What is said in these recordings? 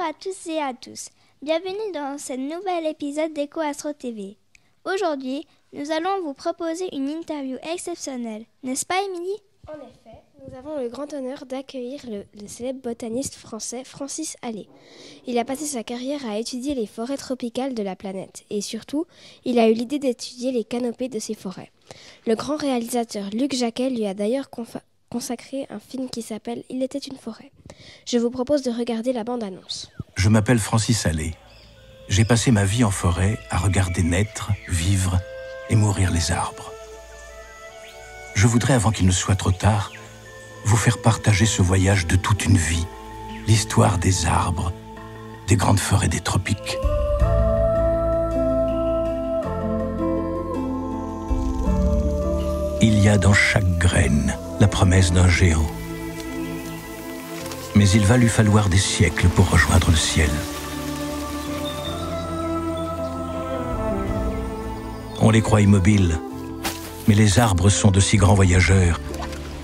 à tous et à tous. Bienvenue dans ce nouvel épisode d'Echo Astro TV. Aujourd'hui, nous allons vous proposer une interview exceptionnelle. N'est-ce pas, Émilie ? En effet, nous avons le grand honneur d'accueillir le célèbre botaniste français Francis Allais. Il a passé sa carrière à étudier les forêts tropicales de la planète et surtout, il a eu l'idée d'étudier les canopées de ces forêts. Le grand réalisateur Luc Jacquet lui a d'ailleurs consacré un film qui s'appelle « Il était une forêt ». Je vous propose de regarder la bande-annonce. Je m'appelle Francis Allais. J'ai passé ma vie en forêt à regarder naître, vivre et mourir les arbres. Je voudrais, avant qu'il ne soit trop tard, vous faire partager ce voyage de toute une vie, l'histoire des arbres, des grandes forêts des tropiques. Il y a dans chaque graine la promesse d'un géant. Mais il va lui falloir des siècles pour rejoindre le ciel. On les croit immobiles, mais les arbres sont de si grands voyageurs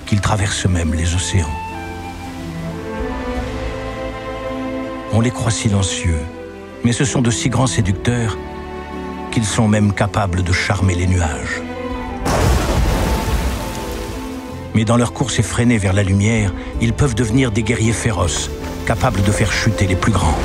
qu'ils traversent même les océans. On les croit silencieux, mais ce sont de si grands séducteurs qu'ils sont même capables de charmer les nuages. Mais dans leur course effrénée vers la lumière, ils peuvent devenir des guerriers féroces, capables de faire chuter les plus grands.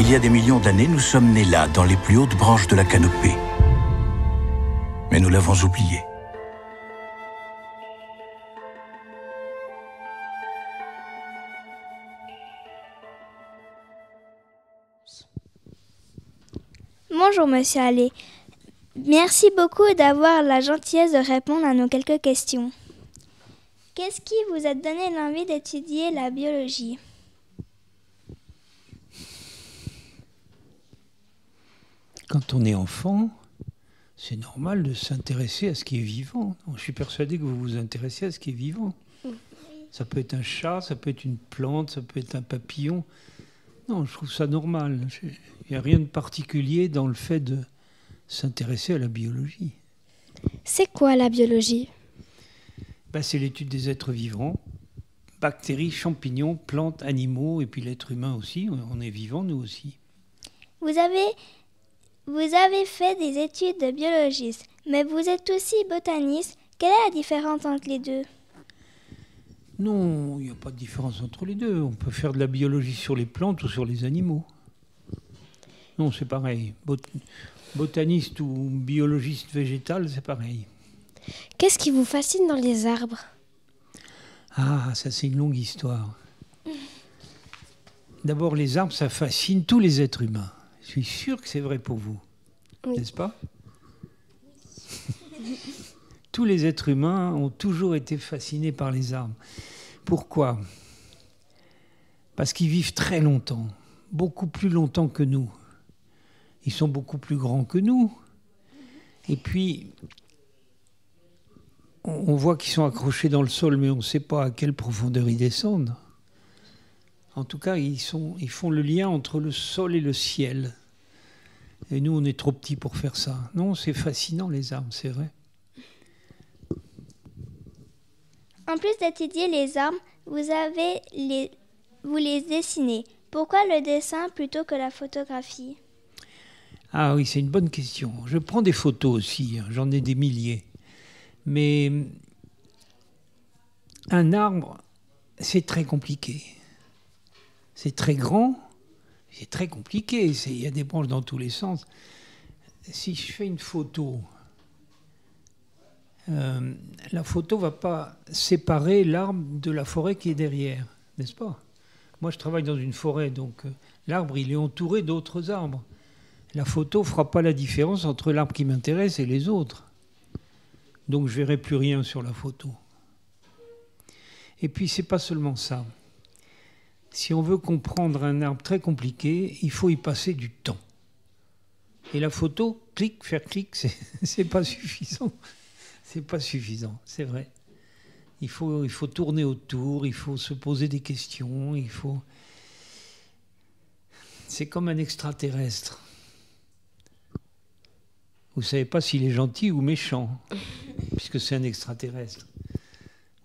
Il y a des millions d'années, nous sommes nés là, dans les plus hautes branches de la canopée. Mais nous l'avons oublié. Bonjour, monsieur Allais. Merci beaucoup d'avoir la gentillesse de répondre à nos quelques questions. Qu'est-ce qui vous a donné l'envie d'étudier la biologie ? Quand on est enfant, c'est normal de s'intéresser à ce qui est vivant. Je suis persuadé que vous vous intéressez à ce qui est vivant. Ça peut être un chat, ça peut être une plante, ça peut être un papillon. Non, je trouve ça normal. Il n'y a rien de particulier dans le fait de s'intéresser à la biologie. C'est quoi la biologie ? C'est l'étude des êtres vivants, bactéries, champignons, plantes, animaux, et puis l'être humain aussi. On est vivant, nous aussi. Vous avez fait des études de biologiste, mais vous êtes aussi botaniste. Quelle est la différence entre les deux ? Non, il n'y a pas de différence entre les deux. On peut faire de la biologie sur les plantes ou sur les animaux. Non, c'est pareil. Botaniste ou biologiste végétal, c'est pareil. Qu'est-ce qui vous fascine dans les arbres ? Ah, ça c'est une longue histoire. D'abord, les arbres, ça fascine tous les êtres humains. Je suis sûr que c'est vrai pour vous, oui. N'est-ce pas ? Tous les êtres humains ont toujours été fascinés par les arbres. Pourquoi ? Parce qu'ils vivent très longtemps, beaucoup plus longtemps que nous. Ils sont beaucoup plus grands que nous. Et puis, on voit qu'ils sont accrochés dans le sol, mais on ne sait pas à quelle profondeur ils descendent. En tout cas, ils font le lien entre le sol et le ciel. Et nous, on est trop petits pour faire ça. Non, c'est fascinant, les arbres, c'est vrai. En plus d'étudier les arbres, vous les dessinez. Pourquoi le dessin plutôt que la photographie ? Ah oui, c'est une bonne question. Je prends des photos aussi, j'en ai des milliers. Mais un arbre, c'est très compliqué. C'est très grand, c'est très compliqué. Il y a des branches dans tous les sens. Si je fais une photo, la photo ne va pas séparer l'arbre de la forêt qui est derrière, n'est-ce pas ? Moi, je travaille dans une forêt, donc l'arbre, il est entouré d'autres arbres. La photo ne fera pas la différence entre l'arbre qui m'intéresse et les autres. Donc, je ne verrai plus rien sur la photo. Et puis, ce n'est pas seulement ça. Si on veut comprendre un arbre très compliqué, il faut y passer du temps. Et la photo, faire clic, c'est pas suffisant. C'est pas suffisant, c'est vrai. Il faut tourner autour, il faut se poser des questions, C'est comme un extraterrestre. Vous ne savez pas s'il est gentil ou méchant, puisque c'est un extraterrestre.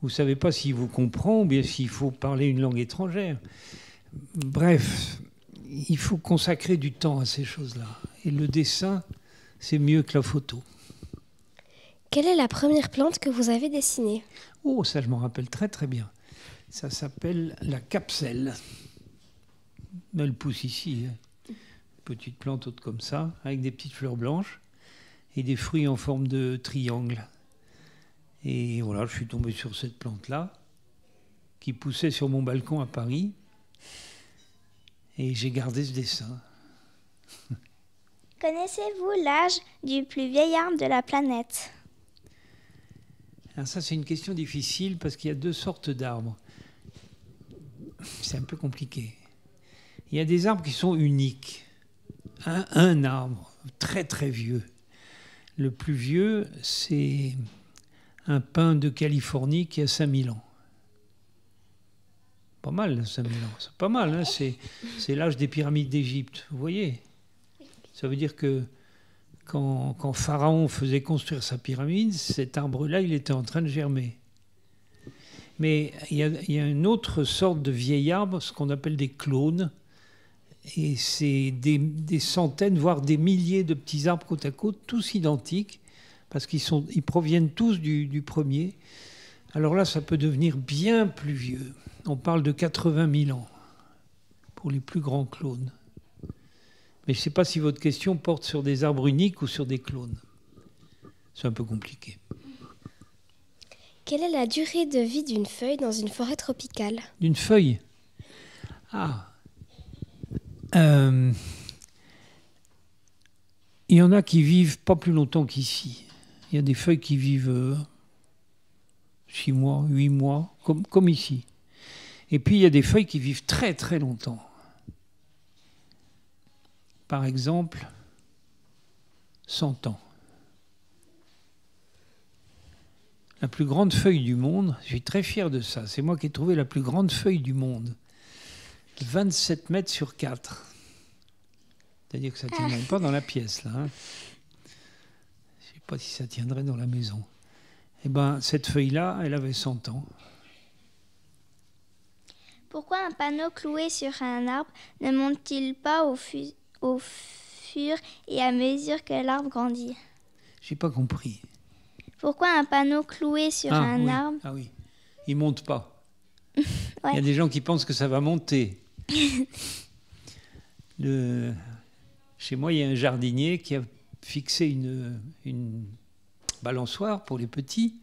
Vous ne savez pas s'il vous comprend ou bien s'il faut parler une langue étrangère. Bref, il faut consacrer du temps à ces choses-là. Et le dessin, c'est mieux que la photo. Quelle est la première plante que vous avez dessinée? Oh, ça, je m'en rappelle très très bien. Ça s'appelle la capselle. Elle pousse ici. Petite plante haute comme ça, avec des petites fleurs blanches et des fruits en forme de triangle. Et voilà, je suis tombé sur cette plante-là, qui poussait sur mon balcon à Paris. Et j'ai gardé ce dessin. Connaissez-vous l'âge du plus vieil arbre de la planète? Alors ça, c'est une question difficile parce qu'il y a deux sortes d'arbres. C'est un peu compliqué. Il y a des arbres qui sont uniques. Un arbre très très vieux. Le plus vieux, c'est un pin de Californie qui a 5000 ans. Pas mal, 5000 ans. C'est pas mal, hein, c'est l'âge des pyramides d'Égypte. Vous voyez? Ça veut dire que quand Pharaon faisait construire sa pyramide, cet arbre-là, il était en train de germer. Mais il y a une autre sorte de vieil arbre, ce qu'on appelle des clones. Et c'est des centaines, voire des milliers de petits arbres côte à côte, tous identiques, parce ils proviennent tous du premier. Alors là, ça peut devenir bien plus vieux. On parle de 80 000 ans pour les plus grands clones. Mais je ne sais pas si votre question porte sur des arbres uniques ou sur des clones. C'est un peu compliqué. Quelle est la durée de vie d'une feuille dans une forêt tropicale? D'une feuille? Ah. Il y en a qui vivent pas plus longtemps qu'ici. Il y a des feuilles qui vivent 6 mois, 8 mois, comme ici. Et puis il y a des feuilles qui vivent très très longtemps. Par exemple, 100 ans. La plus grande feuille du monde, je suis très fier de ça, c'est moi qui ai trouvé la plus grande feuille du monde. 27 mètres sur 4. C'est-à-dire que ça ne tient même pas dans la pièce, là. Hein. Je ne sais pas si ça tiendrait dans la maison. Eh bien, cette feuille-là, elle avait 100 ans. Pourquoi un panneau cloué sur un arbre ne monte-t-il pas au fur et à mesure que l'arbre grandit? Je n'ai pas compris. Pourquoi un panneau cloué sur un arbre? Ah oui, il ne monte pas. Ouais. Il y a des gens qui pensent que ça va monter. Chez moi, il y a un jardinier qui a fixé une balançoire pour les petits.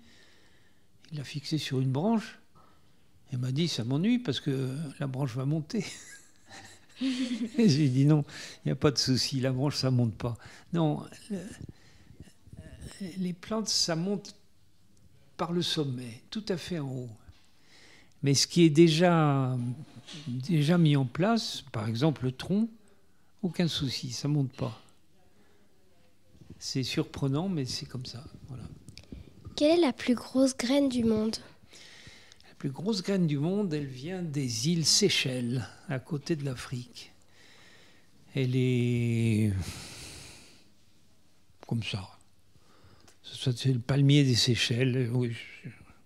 Il l'a fixée sur une branche. Il m'a dit, ça m'ennuie parce que la branche va monter. Et j'ai dit non, il n'y a pas de souci, la branche, ça ne monte pas. Non, les plantes, ça monte par le sommet, tout à fait en haut. Mais ce qui est déjà mis en place, par exemple le tronc, aucun souci, ça ne monte pas. C'est surprenant, mais c'est comme ça. Voilà. Quelle est la plus grosse graine du monde? La plus grosse graine du monde, elle vient des îles Seychelles, à côté de l'Afrique. Elle est comme ça. C'est le palmier des Seychelles, oui,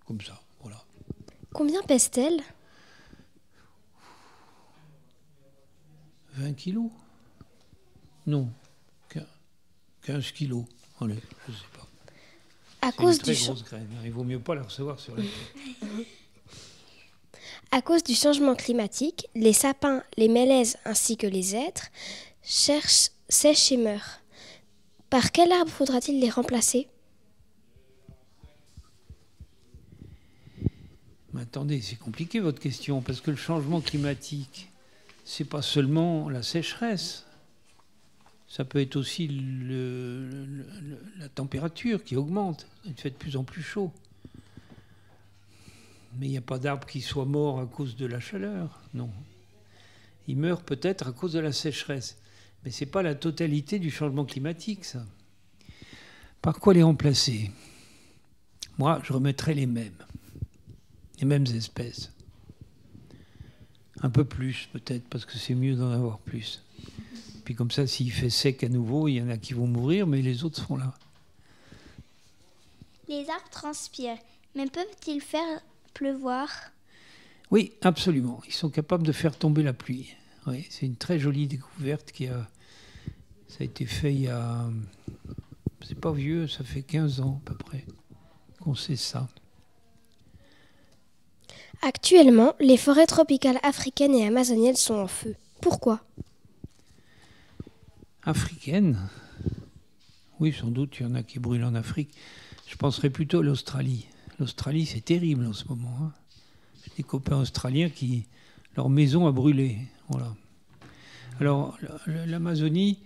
comme ça, voilà. Combien pèse-t-elle? 20 kilos? Non, 15 kilos. Allez, je ne sais pas. À C'est cause une très du grosse graine. Il vaut mieux pas la recevoir sur la tête. À cause du changement climatique, les sapins, les mélèzes ainsi que les hêtres sèchent et meurent. Par quel arbre faudra-t-il les remplacer? Mais attendez, c'est compliqué votre question, parce que le changement climatique, c'est pas seulement la sécheresse. Ça peut être aussi la température qui augmente. Il fait de plus en plus chaud. Mais il n'y a pas d'arbre qui soit mort à cause de la chaleur, non. Il meurt peut-être à cause de la sécheresse. Mais ce n'est pas la totalité du changement climatique, ça. Par quoi les remplacer? Moi, je remettrais les mêmes espèces. Un peu plus, peut-être, parce que c'est mieux d'en avoir plus. Puis comme ça, s'il fait sec à nouveau, il y en a qui vont mourir, mais les autres seront là. Les arbres transpirent, mais peuvent-ils faire pleuvoir? Oui, absolument. Ils sont capables de faire tomber la pluie. Oui, c'est une très jolie découverte ça a été fait il y a... C'est pas vieux, ça fait 15 ans à peu près qu'on sait ça. Actuellement, les forêts tropicales africaines et amazoniennes sont en feu. Pourquoi? Africaines? Oui, sans doute, il y en a qui brûlent en Afrique. Je penserais plutôt à l'Australie. L'Australie, c'est terrible en ce moment. Hein. J'ai des copains australiens qui... Leur maison a brûlé. Voilà. Alors, l'Amazonie,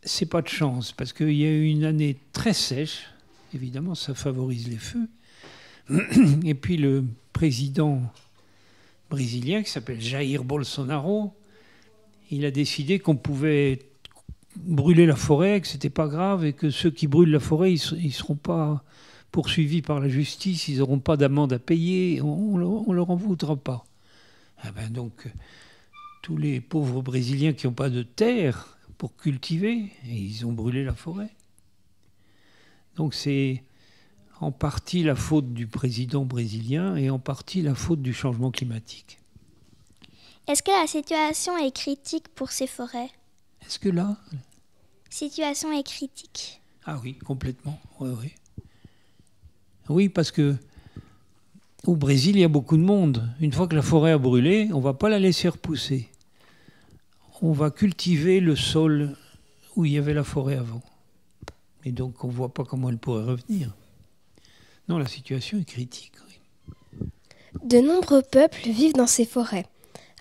c'est pas de chance, parce qu'il y a eu une année très sèche. Évidemment, ça favorise les feux. Et puis le président brésilien, qui s'appelle Jair Bolsonaro, il a décidé qu'on pouvait brûler la forêt, que c'était pas grave, et que ceux qui brûlent la forêt, ils seront pas poursuivis par la justice, ils n'auront pas d'amende à payer, on leur en voudra pas. Ah ben donc, tous les pauvres Brésiliens qui n'ont pas de terre pour cultiver, et ils ont brûlé la forêt. Donc c'est en partie la faute du président brésilien et en partie la faute du changement climatique. Est-ce que la situation est critique pour ces forêts? Est-ce que là... Situation est critique. Ah oui, complètement. Oui, oui. Oui, parce que au Brésil, il y a beaucoup de monde. Une fois que la forêt a brûlé, on ne va pas la laisser repousser. On va cultiver le sol où il y avait la forêt avant. Et donc, on ne voit pas comment elle pourrait revenir. Non, la situation est critique. Oui. De nombreux peuples vivent dans ces forêts.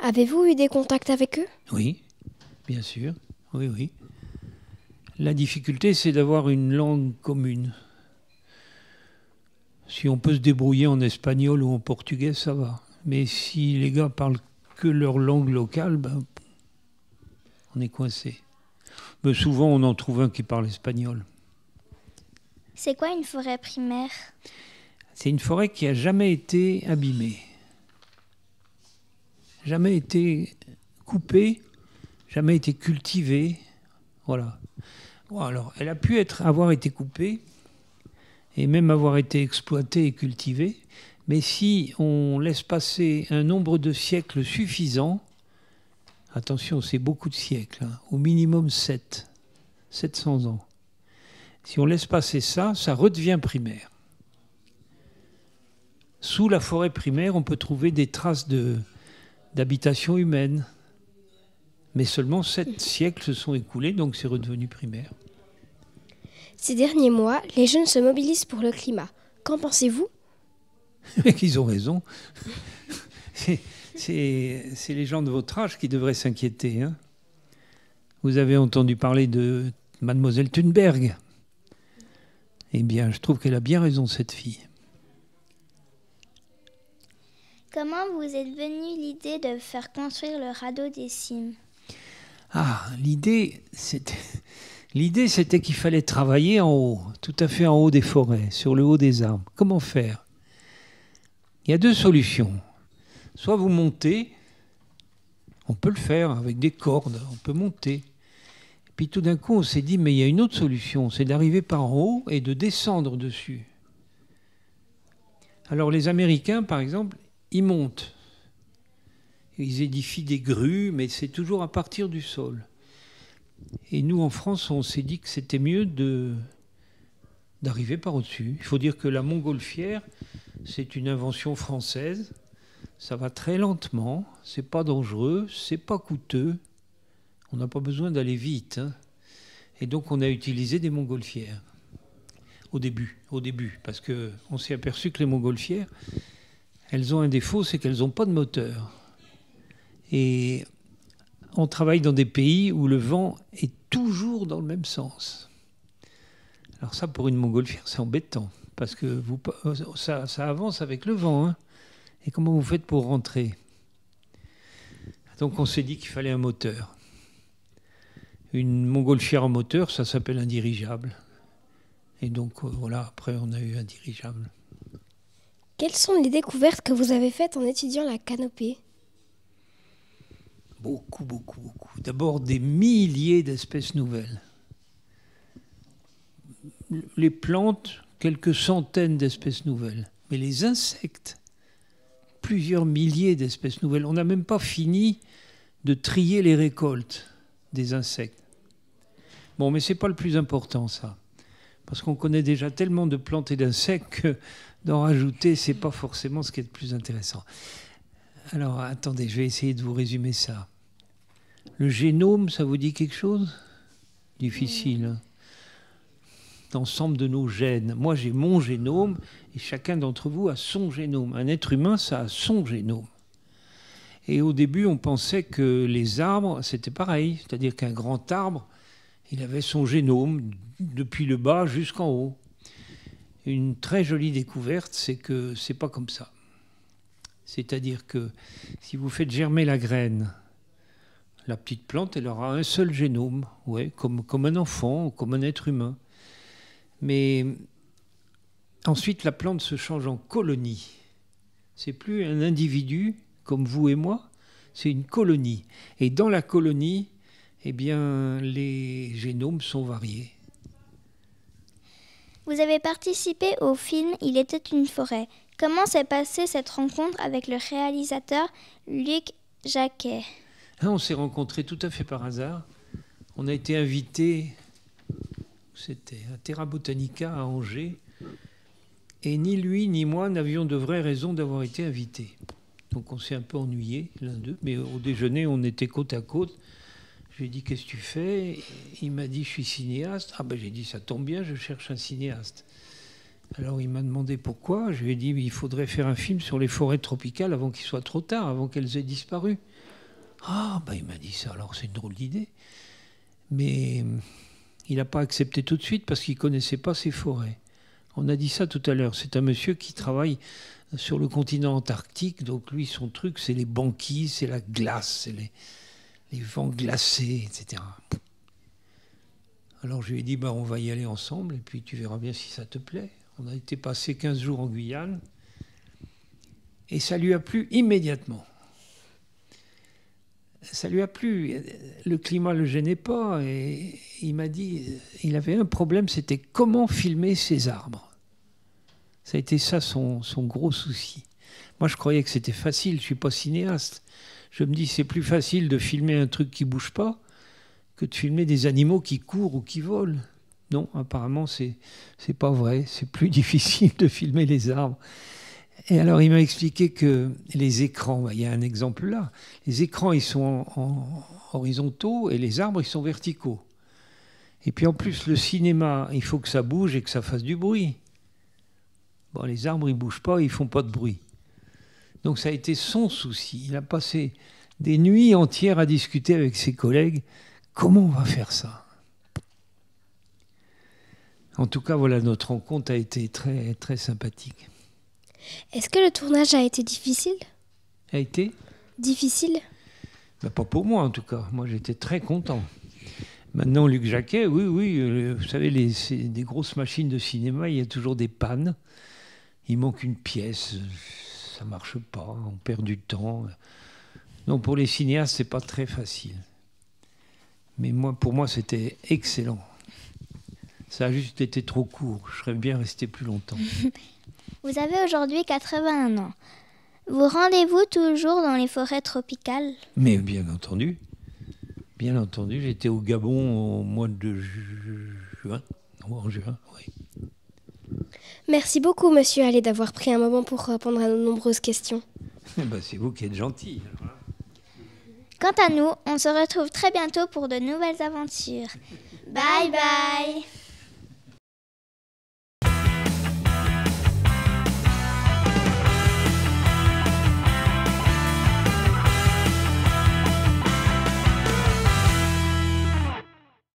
Avez-vous eu des contacts avec eux? Oui, bien sûr. Oui, oui. La difficulté, c'est d'avoir une langue commune. Si on peut se débrouiller en espagnol ou en portugais, ça va. Mais si les gars parlent que leur langue locale, ben, on est coincé. Mais souvent, on en trouve un qui parle espagnol. C'est quoi une forêt primaire? C'est une forêt qui n'a jamais été abîmée. Jamais été coupée, jamais été cultivée. Voilà. Bon, alors, elle a pu avoir été coupée et même avoir été exploitée et cultivée, mais si on laisse passer un nombre de siècles suffisant, attention, c'est beaucoup de siècles, hein, au minimum 700 ans. Si on laisse passer ça, ça redevient primaire. Sous la forêt primaire, on peut trouver des traces d'habitation humaine. Mais seulement 7 siècles se sont écoulés, donc c'est redevenu primaire. Ces derniers mois, les jeunes se mobilisent pour le climat. Qu'en pensez-vous? Ils ont raison. C'est les gens de votre âge qui devraient s'inquiéter. Hein. Vous avez entendu parler de Mademoiselle Thunberg. Eh bien, je trouve qu'elle a bien raison, cette fille. Comment vous êtes venue l'idée de faire construire le radeau des cimes? Ah, l'idée, c'était qu'il fallait travailler en haut, tout à fait en haut des forêts, sur le haut des arbres. Comment faire? Il y a deux solutions. Soit vous montez, on peut le faire avec des cordes, on peut monter. Puis tout d'un coup, on s'est dit, mais il y a une autre solution, c'est d'arriver par en haut et de descendre dessus. Alors les Américains, par exemple, ils montent. Ils édifient des grues, mais c'est toujours à partir du sol. Et nous, en France, on s'est dit que c'était mieux d'arriver par au-dessus. Il faut dire que la montgolfière, c'est une invention française. Ça va très lentement, c'est pas dangereux, c'est pas coûteux. On n'a pas besoin d'aller vite. Hein. Et donc, on a utilisé des montgolfières. Au début, parce qu'on s'est aperçu que les montgolfières, elles ont un défaut, c'est qu'elles n'ont pas de moteur. Et on travaille dans des pays où le vent est toujours dans le même sens. Alors ça, pour une montgolfière, c'est embêtant, parce que ça avance avec le vent. Hein. Et comment vous faites pour rentrer? Donc on s'est dit qu'il fallait un moteur. Une montgolfière en moteur, ça s'appelle un dirigeable. Et donc voilà, après on a eu un dirigeable. Quelles sont les découvertes que vous avez faites en étudiant la canopée? Beaucoup. D'abord des milliers d'espèces nouvelles. Les plantes, quelques centaines d'espèces nouvelles. Mais les insectes, plusieurs milliers d'espèces nouvelles. On n'a même pas fini de trier les récoltes des insectes. Bon, mais ce n'est pas le plus important, ça. Parce qu'on connaît déjà tellement de plantes et d'insectes que d'en rajouter, ce n'est pas forcément ce qui est le plus intéressant. Alors, attendez, je vais essayer de vous résumer ça. Le génome, ça vous dit quelque chose? Difficile, hein? L'ensemble de nos gènes. Moi, j'ai mon génome et chacun d'entre vous a son génome. Un être humain, ça a son génome. Et au début, on pensait que les arbres, c'était pareil. C'est-à-dire qu'un grand arbre, il avait son génome depuis le bas jusqu'en haut. Une très jolie découverte, c'est que c'est pas comme ça. C'est-à-dire que si vous faites germer la graine, la petite plante, elle aura un seul génome, ouais, comme un enfant, comme un être humain. Mais ensuite, la plante se change en colonie. C'est plus un individu comme vous et moi, c'est une colonie. Et dans la colonie, eh bien, les génomes sont variés. Vous avez participé au film « Il était une forêt ». Comment s'est passée cette rencontre avec le réalisateur Luc Jacquet? On s'est rencontrés tout à fait par hasard. On a été invités, c'était à Terra Botanica à Angers, et ni lui ni moi n'avions de vraies raisons d'avoir été invités. Donc on s'est un peu ennuyés l'un d'eux, mais au déjeuner on était côte à côte. Je lui ai dit, qu'est-ce que tu fais? Il m'a dit, je suis cinéaste. Ah ben j'ai dit, ça tombe bien, je cherche un cinéaste. Alors il m'a demandé pourquoi. Je lui ai dit, il faudrait faire un film sur les forêts tropicales avant qu'il soit trop tard, avant qu'elles aient disparu. Ah ben il m'a dit ça, alors c'est une drôle d'idée. Mais il n'a pas accepté tout de suite parce qu'il ne connaissait pas ces forêts. On a dit ça tout à l'heure. C'est un monsieur qui travaille sur le continent antarctique. Donc lui, son truc, c'est les banquises, c'est la glace, c'est les vents glacés, etc. Alors je lui ai dit, on va y aller ensemble et puis tu verras bien si ça te plaît. On a été passé 15 jours en Guyane et ça lui a plu immédiatement. Ça lui a plu. Le climat ne le gênait pas et il m'a dit, il avait un problème, c'était comment filmer ces arbres. Ça a été ça son gros souci. Moi je croyais que c'était facile, je ne suis pas cinéaste. Je me dis, c'est plus facile de filmer un truc qui ne bouge pas que de filmer des animaux qui courent ou qui volent. Non, apparemment, c'est pas vrai. C'est plus difficile de filmer les arbres. Et alors, il m'a expliqué que les écrans, il y a un exemple là, les écrans, ils sont en horizontaux et les arbres, ils sont verticaux. Et puis en plus, le cinéma, il faut que ça bouge et que ça fasse du bruit. Bon, les arbres, ils ne bougent pas, ils ne font pas de bruit. Donc ça a été son souci. Il a passé des nuits entières à discuter avec ses collègues. Comment on va faire ça? En tout cas, voilà, notre rencontre a été très, très sympathique. Est-ce que le tournage a été difficile? A été? Difficile? Pas pour moi, en tout cas. Moi, j'étais très content. Maintenant, Luc Jacquet, oui, vous savez, c'est des grosses machines de cinéma, il y a toujours des pannes. Il manque une pièce, ça ne marche pas, on perd du temps. Donc pour les cinéastes, ce n'est pas très facile. Mais pour moi, c'était excellent. Ça a juste été trop court. Je serais bien resté plus longtemps. Vous avez aujourd'hui 81 ans. Vous rendez-vous toujours dans les forêts tropicales? Mais bien entendu. Bien entendu. J'étais au Gabon au mois de juin. Non, en juin, oui. Merci beaucoup, monsieur Allais, d'avoir pris un moment pour répondre à nos nombreuses questions. C'est vous qui êtes gentil. Quant à nous, on se retrouve très bientôt pour de nouvelles aventures. Bye bye!